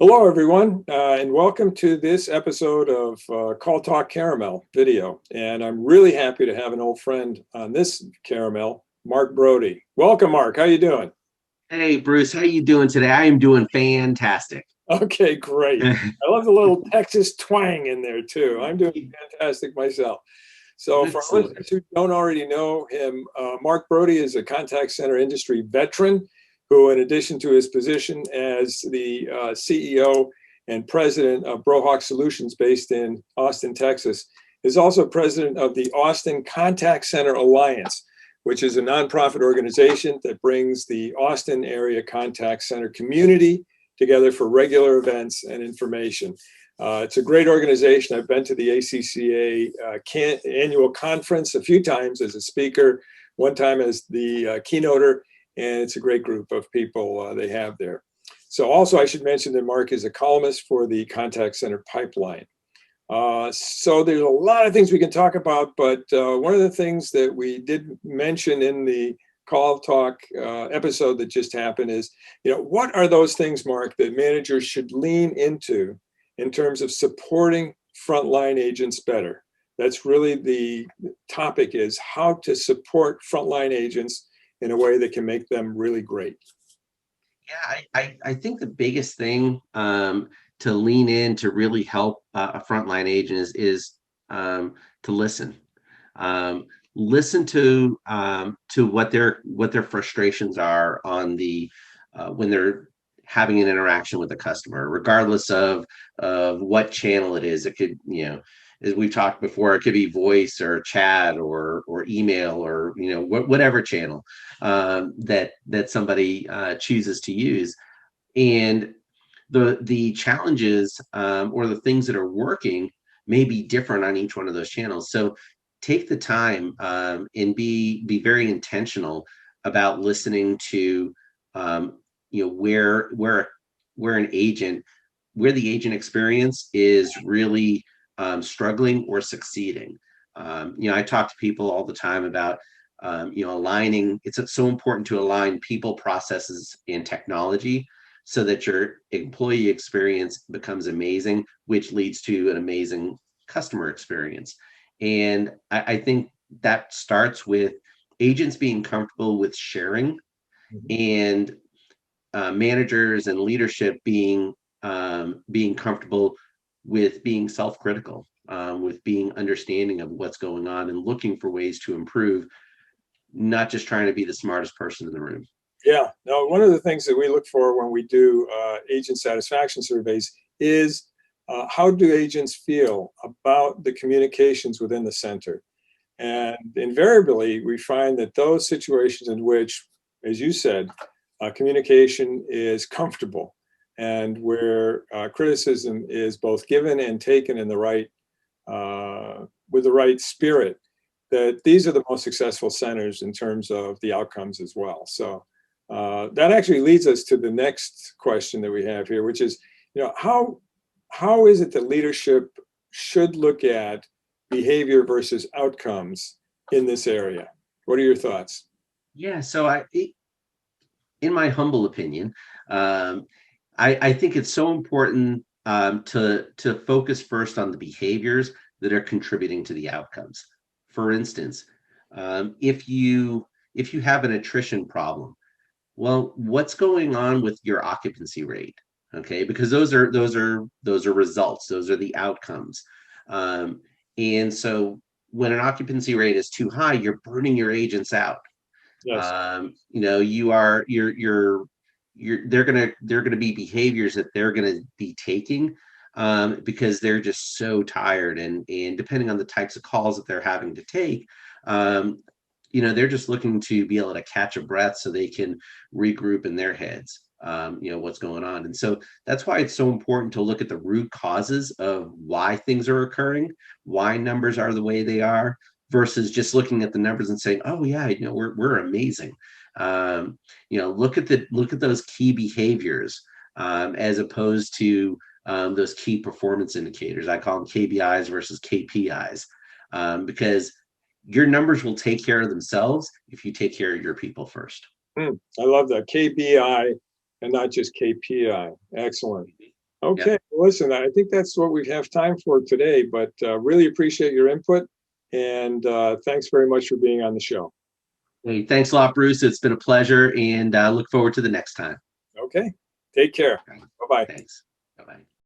Hello, everyone, and welcome to this episode of CallTalk Caramel video. And I'm really happy to have an old friend on this caramel, Mark Brody. Welcome, Mark. How you doing? Hey, Bruce, how you doing today? I am doing fantastic. Okay, great. I love the little Texas twang in there too. I'm doing fantastic myself. So for our Excellent. listeners who don't already know him, Mark Brody is a contact center industry veteran who, in addition to his position as the CEO and president of Brohawk Solutions based in Austin, Texas, is also president of the Austin Contact Center Alliance, which is a nonprofit organization that brings the Austin area contact center community together for regular events and information. It's a great organization. I've been to the ACCA annual conference a few times as a speaker, one time as the keynoter, and it's a great group of people they have there. So also I should mention that Mark is a columnist for the Contact Center Pipeline. So there's a lot of things we can talk about, but one of the things that we did mention in the Call Talk episode that just happened is, what are those things, Mark, that managers should lean into in terms of supporting frontline agents better? That's really the topic, is how to support frontline agents in a way that can make them really great. Yeah, I think the biggest thing to lean in to really help a frontline agent is to listen. Listen to what their frustrations are on the when they're having an interaction with a customer, regardless of what channel it is. It could, as we've talked before, it could be voice or chat or email or whatever channel that somebody chooses to use. And the challenges or the things that are working may be different on each one of those channels. So take the time and be very intentional about listening to where an agent, where the agent experience is really struggling or succeeding. I talk to people all the time about aligning. It's so important to align people, processes, and technology so that your employee experience becomes amazing, which leads to an amazing customer experience. And I think that starts with agents being comfortable with sharing, and managers and leadership being comfortable with being self-critical, with being understanding of what's going on and looking for ways to improve, not just trying to be the smartest person in the room. Yeah, no, one of the things that we look for when we do agent satisfaction surveys is how do agents feel about the communications within the center? And invariably, we find that those situations in which, as you said, communication is comfortable and where criticism is both given and taken in the right, with the right spirit, that these are the most successful centers in terms of the outcomes as well. So that actually leads us to the next question that we have here, which is, how is it that leadership should look at behavior versus outcomes in this area? What are your thoughts? Yeah, so in my humble opinion, I think it's so important to focus first on the behaviors that are contributing to the outcomes. For instance, if you have an attrition problem, well, what's going on with your occupancy rate? Okay, because those are results, those are the outcomes. And so when an occupancy rate is too high, you're burning your agents out. Yes. They're gonna be behaviors that they're gonna be taking because they're just so tired, and depending on the types of calls that they're having to take, they're just looking to be able to catch a breath so they can regroup in their heads, what's going on. And so that's why it's so important to look at the root causes of why things are occurring, why numbers are the way they are, versus just looking at the numbers and saying, oh yeah, we're amazing. Look at those key behaviors, as opposed to those key performance indicators. I call them KBIs versus KPIs, because your numbers will take care of themselves if you take care of your people first. I love that. KBI and not just KPI. Excellent. Okay, Yep. listen, I think that's what we have time for today, but really appreciate your input, and thanks very much for being on the show. Hey, thanks a lot, Bruce. It's been a pleasure, and look forward to the next time. Okay, take care. Okay. Bye-bye. Thanks. Bye-bye.